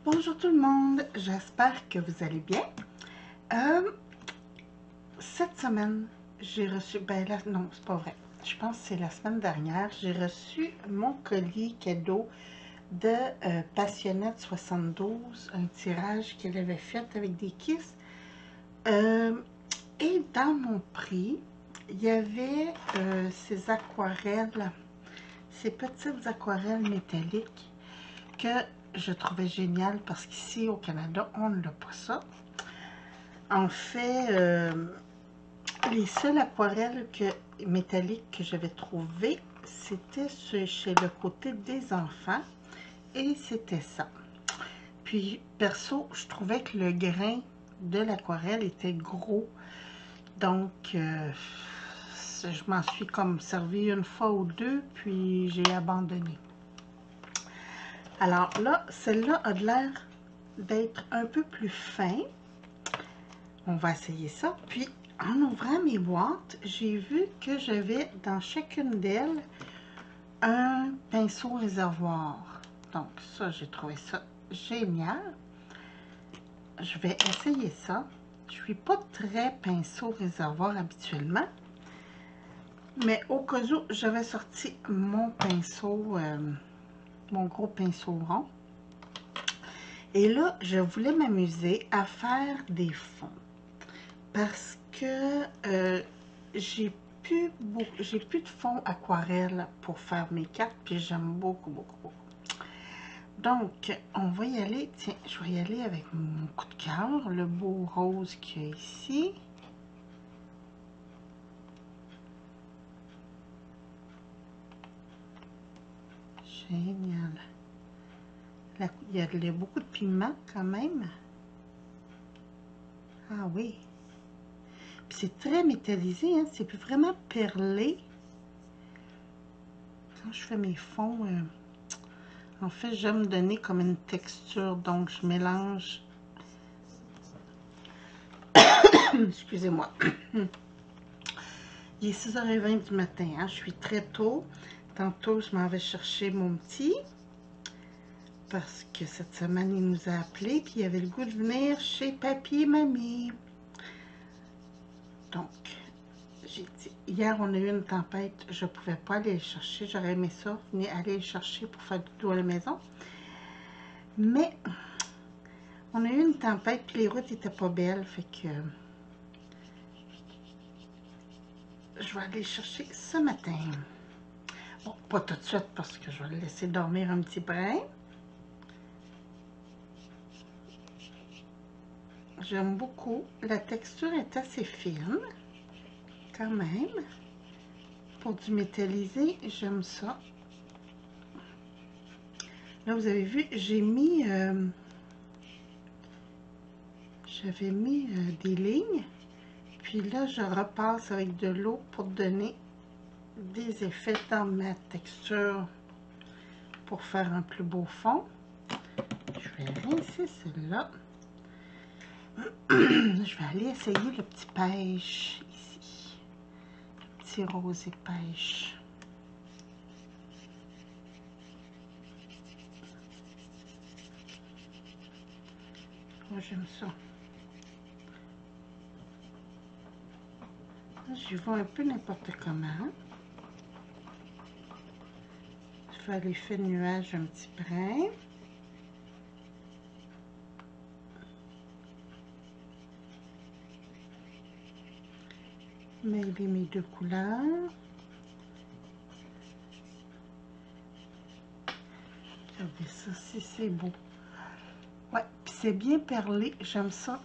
Bonjour tout le monde, j'espère que vous allez bien. Euh, cette semaine, j'ai reçu, ben là, non, c'est pas vrai. Je pense que c'est la semaine dernière, j'ai reçu mon colis cadeau de Passionnette 72, un tirage qu'elle avait fait avec des kisses. Et dans mon prix, il y avait ces aquarelles, ces petites aquarelles métalliques que je trouvais génial parce qu'ici au Canada, on n'a pas ça. En fait, les seules aquarelles métalliques que j'avais trouvées, c'était chez le côté des enfants et c'était ça. Puis, perso, je trouvais que le grain de l'aquarelle était gros. Donc, je m'en suis comme servi une fois ou deux, puis j'ai abandonné. Alors là, celle-là a l'air d'être un peu plus fin. On va essayer ça. Puis, en ouvrant mes boîtes, j'ai vu que j'avais dans chacune d'elles un pinceau réservoir. Donc, ça, j'ai trouvé ça génial. Je vais essayer ça. Je ne suis pas très pinceau réservoir habituellement. Mais au cas où, j'avais sorti mon pinceau, mon gros pinceau rond. Et là, je voulais m'amuser à faire des fonds. Parce que j'ai plus de fond aquarelle pour faire mes cartes, puis j'aime beaucoup. Donc, on va y aller. Tiens, je vais y aller avec mon coup de cœur, le beau rose qu'il y a ici. Génial. Il y a beaucoup de piment quand même. Ah oui. Puis c'est très métallisé, hein? C'est vraiment perlé. Quand je fais mes fonds, en fait, j'aime donner comme une texture, donc je mélange. Excusez-moi. Il est 6h20 du matin, hein? Je suis très tôt. Tantôt, je m'en vais chercher mon petit. Parce que cette semaine, il nous a appelés, puis il avait le goût de venir chez papy et mamie. Donc, j'ai dit, hier, on a eu une tempête, je ne pouvais pas aller le chercher. J'aurais aimé ça, venir aller le chercher pour faire du dos à la maison. Mais, on a eu une tempête, puis les routes n'étaient pas belles, fait que je vais aller le chercher ce matin. Bon, pas tout de suite, parce que je vais le laisser dormir un petit brin. J'aime beaucoup. La texture est assez fine, quand même. Pour du métallisé, j'aime ça. Là, vous avez vu, j'avais mis des lignes. Puis là, je repasse avec de l'eau pour donner des effets dans ma texture pour faire un plus beau fond. Je vais rincer celle-là. Je vais aller essayer le petit pêche ici. Le petit rosé pêche. Oh, j'aime ça. Je vais un peu n'importe comment. Je vais l'effet de nuage un petit brin. Mêler mes deux couleurs. Regardez ça, si c'est beau. Ouais, puis c'est bien perlé, j'aime ça.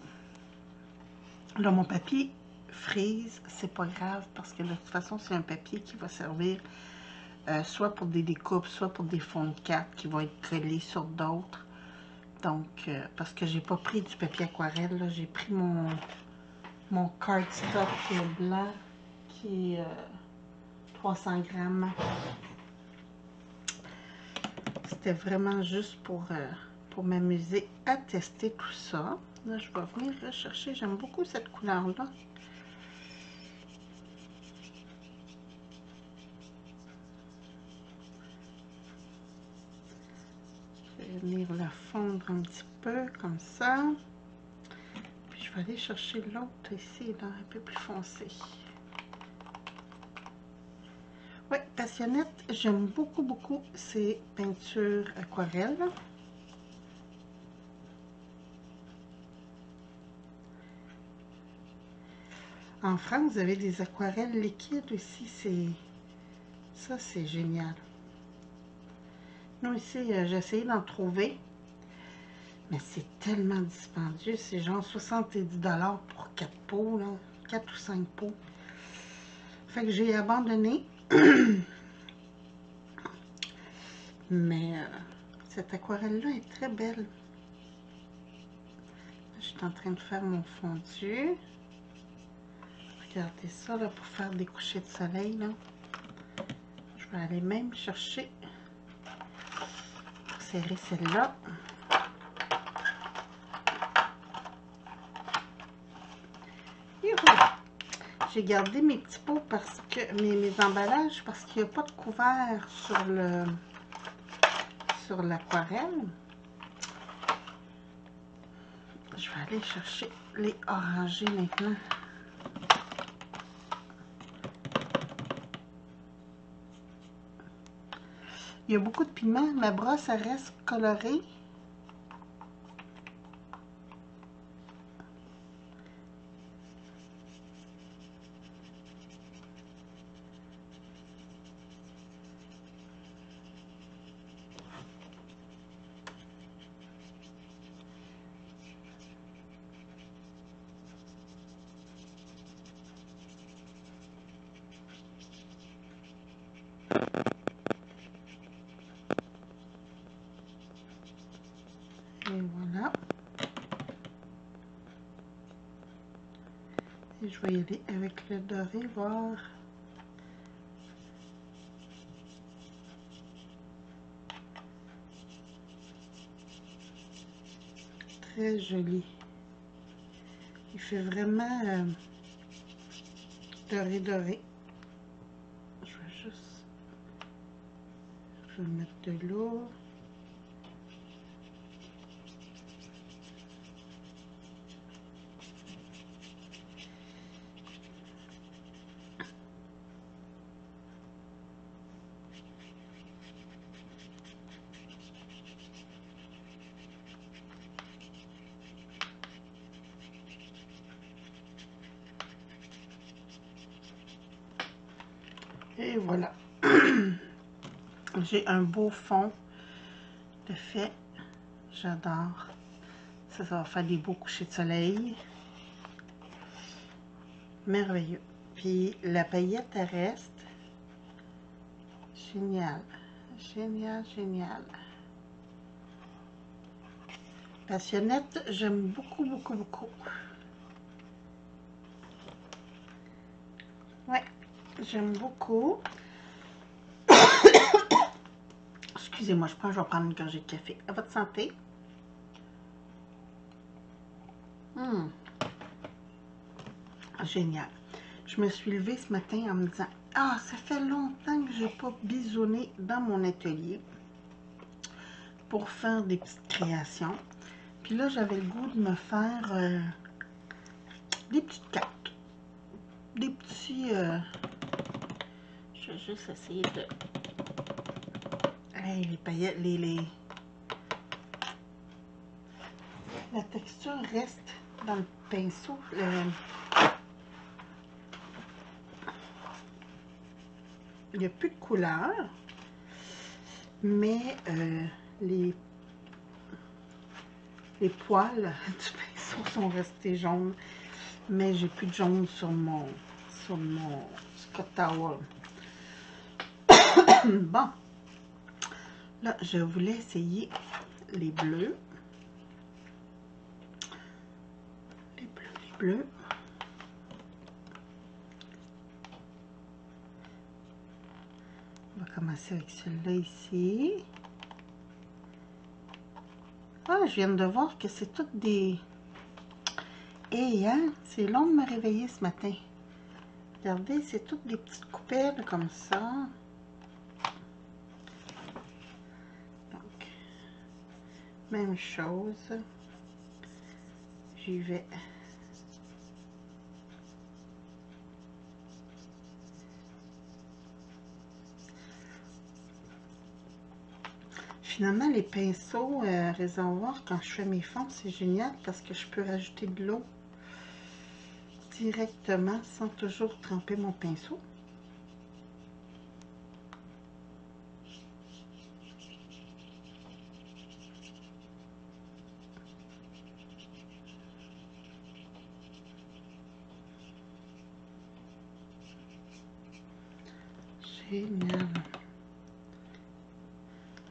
Là, mon papier frise, c'est pas grave parce que de toute façon, c'est un papier qui va servir soit pour des découpes, soit pour des fonds de cartes qui vont être collés sur d'autres. Donc, parce que j'ai pas pris du papier aquarelle, j'ai pris mon cardstock blanc qui est 300 grammes. C'était vraiment juste pour m'amuser à tester tout ça. Là, je vais venir rechercher. J'aime beaucoup cette couleur-là. venir la fondre un petit peu comme ça. Puis je vais aller chercher l'autre ici, là, un peu plus foncé. Oui, Passionnette, j'aime beaucoup ces peintures aquarelles. En France, vous avez des aquarelles liquides aussi, ça c'est génial. Nous ici, j'ai essayé d'en trouver, mais c'est tellement dispendieux, c'est genre 70 $ pour 4 pots, là, 4 ou 5 pots. Fait que j'ai abandonné. Mais cette aquarelle-là est très belle. Je suis en train de faire mon fondu. Regardez ça, là, pour faire des couchers de soleil, là. Je vais aller même chercher pour serrer celle-là. Et voilà. J'ai gardé mes petits pots parce que mes emballages parce qu'il n'y a pas de couvert sur l'aquarelle. Je vais aller chercher les orangés maintenant. Il y a beaucoup de pigments. Ma brosse, elle reste colorée. Et voilà. Et je vais y aller avec le doré, voir. Très joli. Il fait vraiment doré. Je vais mettre de l'eau. Et voilà. J'ai un beau fond de fait. J'adore. Ça va faire des beaux couchers de soleil. Merveilleux. Puis la paillette, elle reste. Génial. Génial. Passionnette, j'aime beaucoup. Ouais, j'aime beaucoup. Excusez-moi, je vais prendre une gorgée de café. À votre santé. Génial. Je me suis levée ce matin en me disant, ah, ça fait longtemps que je n'ai pas bisonné dans mon atelier pour faire des petites créations. Puis là, j'avais le goût de me faire des petites cartes. Des petits... je vais juste essayer de... Hey, les paillettes, la texture reste dans le pinceau. Il n'y a plus de couleur, mais les poils du pinceau sont restés jaunes, mais j'ai plus de jaune sur mon Scott Towel. Bon, là je voulais essayer les bleus. Les bleus. On va commencer avec celui-là ici. Ah, je viens de voir que c'est toutes des... Et hein, c'est long de me réveiller ce matin. Regardez, c'est toutes des petites coupelles comme ça. Donc, Même chose. J'y vais. Finalement, les pinceaux réservoirs, quand je fais mes fonds, c'est génial parce que je peux rajouter de l'eau directement sans toujours tremper mon pinceau. Génial.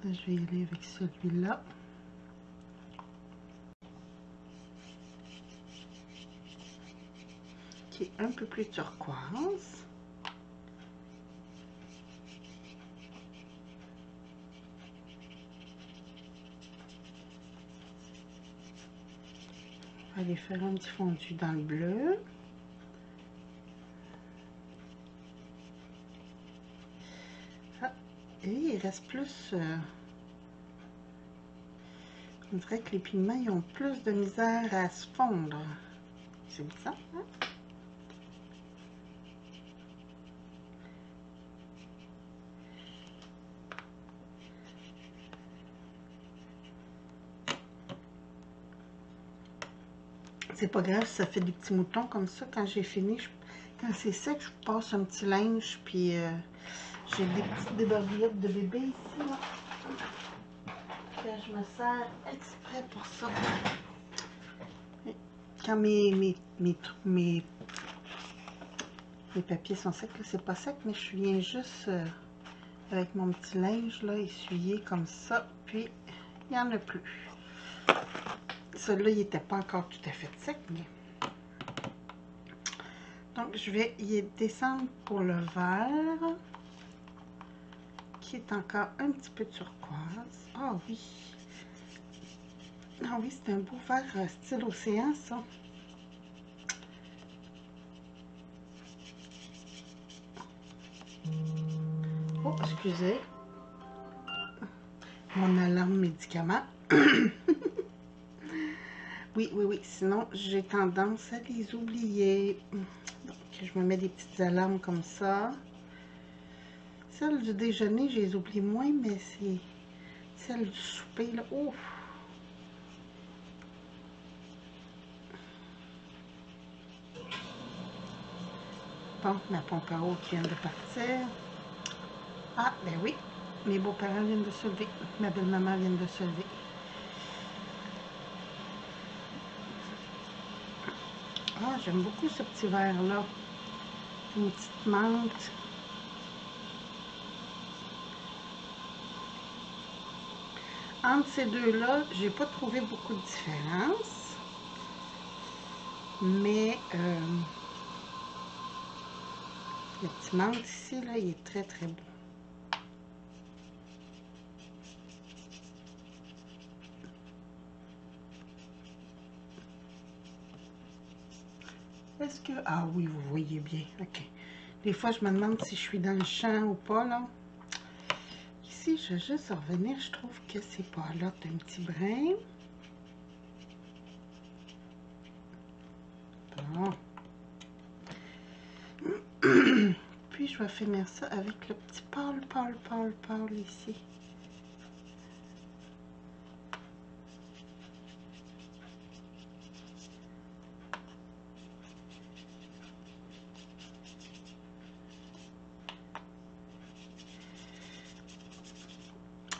Là, je vais y aller avec celui-là. Qui est un peu plus turquoise. On va aller faire un petit fondu dans le bleu. Ah, et il reste plus... on dirait que les pigments ils ont plus de misère à se fondre. C'est bizarre, hein? C'est pas grave, ça fait des petits moutons comme ça. Quand j'ai fini, quand c'est sec, je passe un petit linge, puis j'ai des petites débarbouillettes de bébé ici, là. Que je me sers exprès pour ça. Quand mes papiers sont secs, c'est pas sec, mais je viens juste avec mon petit linge, là, essuyer comme ça, puis il n'y en a plus. Celui-là, il n'était pas encore tout à fait sec, mais... Donc, je vais y descendre pour le vert, qui est encore un petit peu turquoise. Ah oui! Ah oui, c'est un beau vert style océan, ça. Oh, excusez. Mon alarme médicament. Oui, oui, oui. Sinon, j'ai tendance à les oublier. Donc, je me mets des petites alarmes comme ça. Celles du déjeuner, je les oublie moins, mais c'est celle du souper, là. Ouf! Bon, ma pompe à eau qui vient de partir. Ah, ben oui, mes beaux-parents viennent de se lever. Ma belle-maman vient de se lever. Ah, j'aime beaucoup ce petit verre-là. Une petite menthe. Entre ces deux-là, j'ai pas trouvé beaucoup de différence. Mais le petit menthe ici, là, il est très très beau. Est-ce que... Ah oui, vous voyez bien. OK. Des fois, je me demande si je suis dans le champ ou pas, là. Ici, je vais juste revenir. Je trouve que c'est pas là un petit brin. Bon. Puis, je vais finir ça avec le petit pâle ici.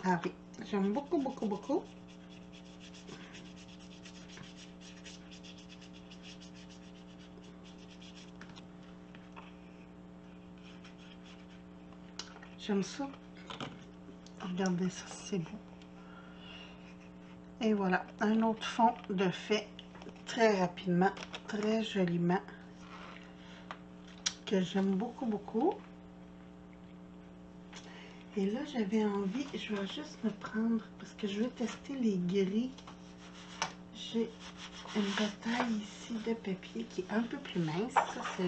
Ah oui, j'aime beaucoup, beaucoup, beaucoup. J'aime ça. Regardez ça, c'est beau. Et voilà, un autre fond de fait très rapidement, très joliment, que j'aime beaucoup, beaucoup. Et là, j'avais envie, je vais juste me prendre, parce que je vais tester les gris. J'ai une bataille ici de papier qui est un peu plus mince. Ça,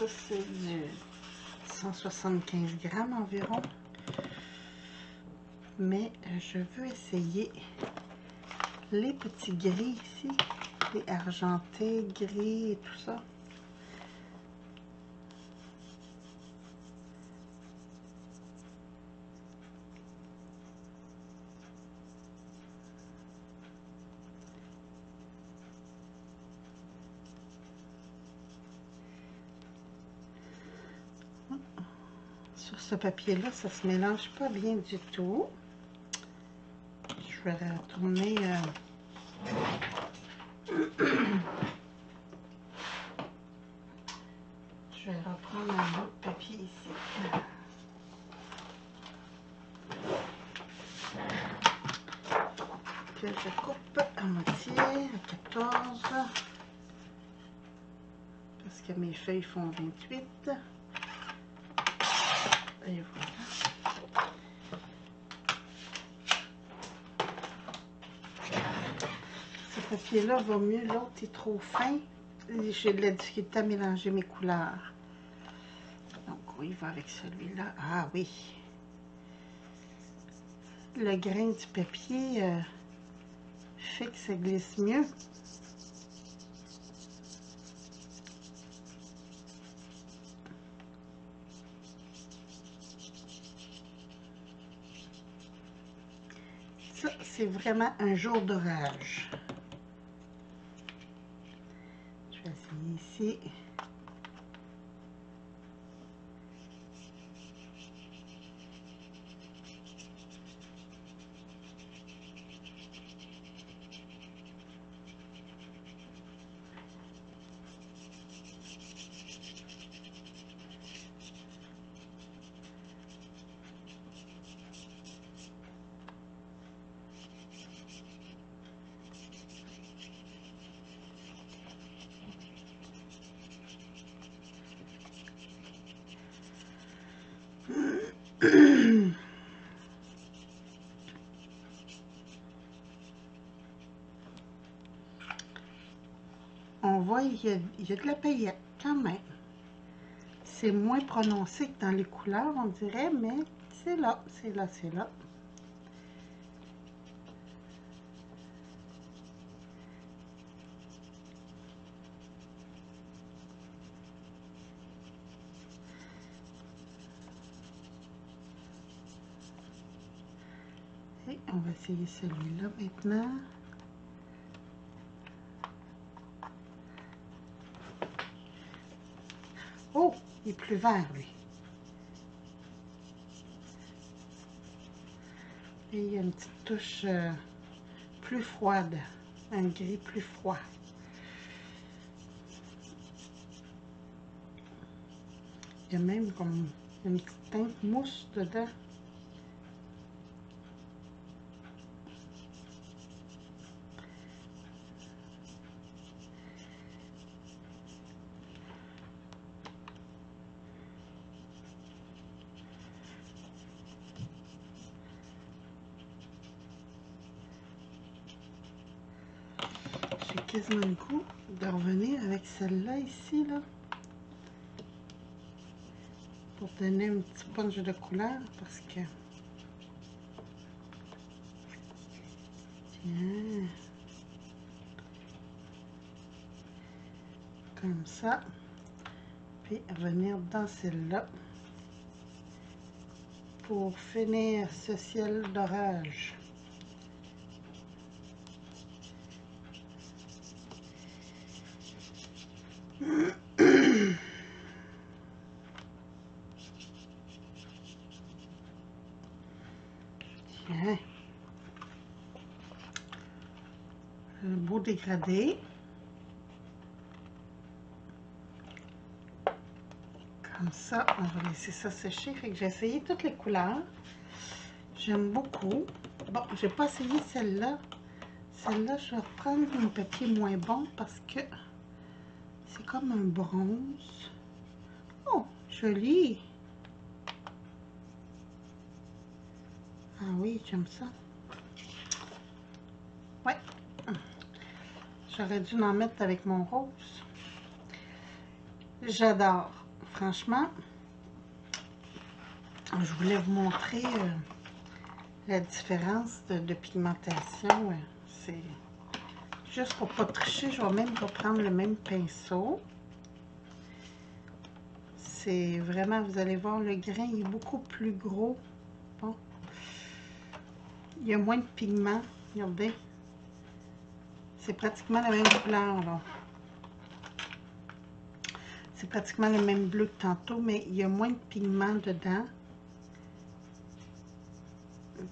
c'est du 175 grammes environ. Mais je veux essayer les petits gris ici, les argentés, gris et tout ça. Sur ce papier-là, ça se mélange pas bien du tout. Je vais retourner... Je vais reprendre un autre papier ici. Que je coupe à moitié, à 14. Parce que mes feuilles font 28. Et voilà. Ce papier-là va mieux, l'autre est trop fin. J'ai de la difficulté à mélanger mes couleurs. Donc oui, il va avec celui-là. Ah oui. Le grain du papier fait que ça glisse mieux. Ça, c'est vraiment un jour d'orage. Je vais essayer ici. On voit, il y a de la paillette quand même. C'est moins prononcé que dans les couleurs, on dirait, mais c'est là, c'est là, c'est là. Et on va essayer celui-là maintenant. Oh, il est plus vert, lui. Et il y a une petite touche plus froide, un gris plus froid. Il y a même comme une petite teinte mousse dedans. J'ai quasiment le goût de revenir avec celle-là ici, là. Pour donner un petit punch de couleur, parce que... Tiens. Comme ça. Puis revenir dans celle-là. Pour finir ce ciel d'orage. Tiens. Un beau dégradé. Comme ça, on va laisser ça sécher. Fait que j'ai essayé toutes les couleurs. J'aime beaucoup. Bon, j'ai pas essayé celle-là. Celle-là, je vais reprendre un papier moins bon parce que c'est comme un bronze. Oh, joli. Ah oui, j'aime ça. Ouais. J'aurais dû en mettre avec mon rose. J'adore. Franchement, je voulais vous montrer la différence de pigmentation. C'est juste pour pas tricher, je vais même reprendre le même pinceau. C'est vraiment, vous allez voir, le grain est beaucoup plus gros. Bon. Il y a moins de pigments, regardez. C'est pratiquement la même couleur, là. C'est pratiquement le même bleu que tantôt, mais il y a moins de pigments dedans.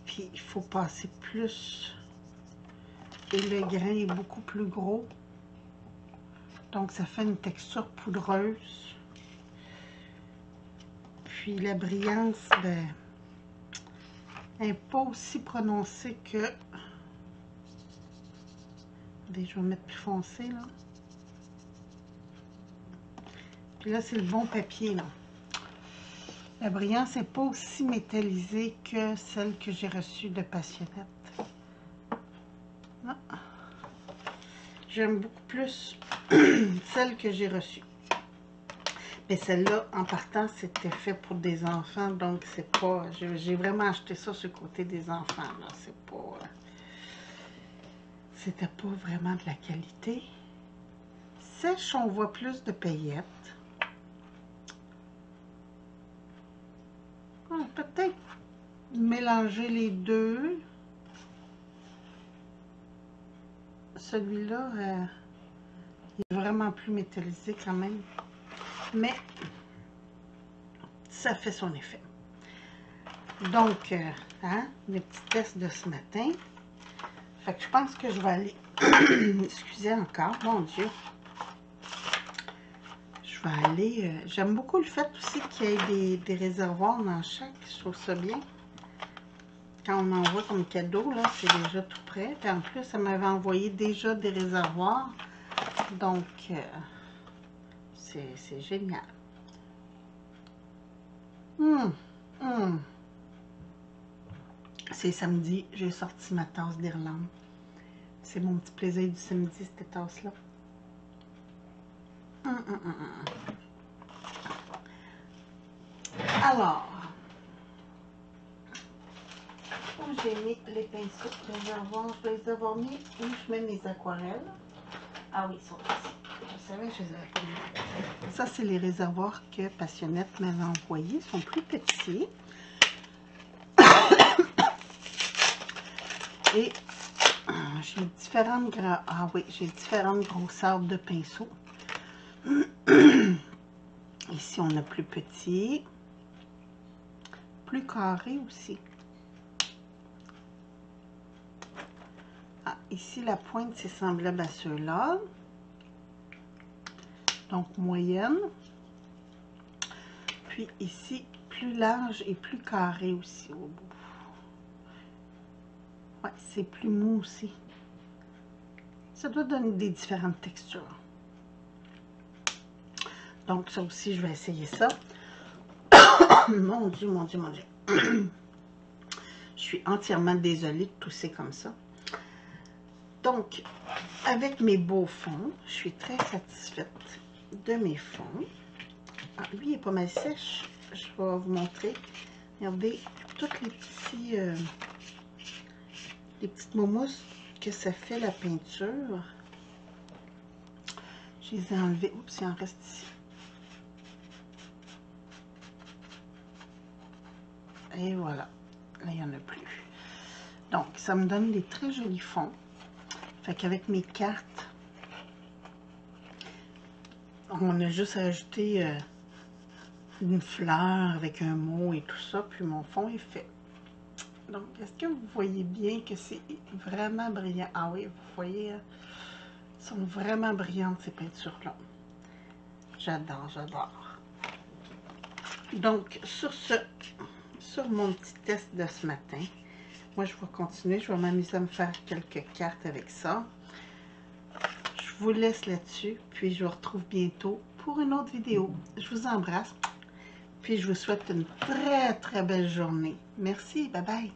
Puis, il faut passer plus. Et le grain est beaucoup plus gros. Donc, ça fait une texture poudreuse. Puis, la brillance, ben, elle n'est pas aussi prononcée que... Je vais mettre plus foncé, là. Puis là, c'est le bon papier, là. La brillance n'est pas aussi métallisée que celle que j'ai reçue de Passionnette. J'aime beaucoup plus celle que j'ai reçue. Mais celle-là, en partant, c'était fait pour des enfants, donc c'est pas... J'ai vraiment acheté ça sur le côté des enfants, là. C'est pas... C'était pas vraiment de la qualité. Sèche, on voit plus de paillettes. Peut-être mélanger les deux. Celui-là, il est vraiment plus métallisé quand même. Mais ça fait son effet. Donc, hein, les petits tests de ce matin. Fait que je pense que je vais aller... Excusez encore, mon Dieu. Je vais aller... J'aime beaucoup le fait aussi qu'il y ait des réservoirs dans chaque. Je trouve ça bien. Quand on envoie comme cadeau, là, c'est déjà tout prêt. Puis en plus, ça m'avait envoyé déjà des réservoirs. Donc, c'est génial. C'est samedi, j'ai sorti ma tasse d'Irlande. C'est mon petit plaisir du samedi, cette tasse-là. Alors, où j'ai mis les pinceaux de réservoir? Je vais les avoir mis où je mets mes aquarelles. Ah oui, ils sont ici. Je savais que je les avais pas mis. Ça, c'est les réservoirs que Passionnette m'avait envoyés. Ils sont plus petits. Et j'ai différentes j'ai différentes grosseurs de pinceaux. Ici, on a plus petit, plus carré aussi. Ah, ici, la pointe, c'est semblable à ceux-là. Donc, moyenne. Puis ici, plus large et plus carré aussi au bout. Ouais, c'est plus mou aussi. Ça doit donner des différentes textures. Donc, ça aussi, je vais essayer ça. Mon Dieu, mon Dieu, mon Dieu. Je suis entièrement désolée de tousser comme ça. Donc, avec mes beaux fonds, je suis très satisfaite de mes fonds. Ah, lui, il est pas mal sèche. Je vais vous montrer. Regardez, toutes les petites momousses que ça fait la peinture. Je les ai enlevées. Oups, il en reste ici. Et voilà. Là, il n'y en a plus. Donc, ça me donne des très jolis fonds. Fait qu'avec mes cartes, on a juste ajouté une fleur avec un mot et tout ça, puis mon fond est fait. Donc, est-ce que vous voyez bien que c'est vraiment brillant? Ah oui, vous voyez, elles sont vraiment brillantes, ces peintures-là. J'adore, j'adore. Donc, sur mon petit test de ce matin, moi, je vais continuer. Je vais m'amuser à me faire quelques cartes avec ça. Je vous laisse là-dessus, puis je vous retrouve bientôt pour une autre vidéo. Je vous embrasse, puis je vous souhaite une très, très belle journée. Merci, bye bye.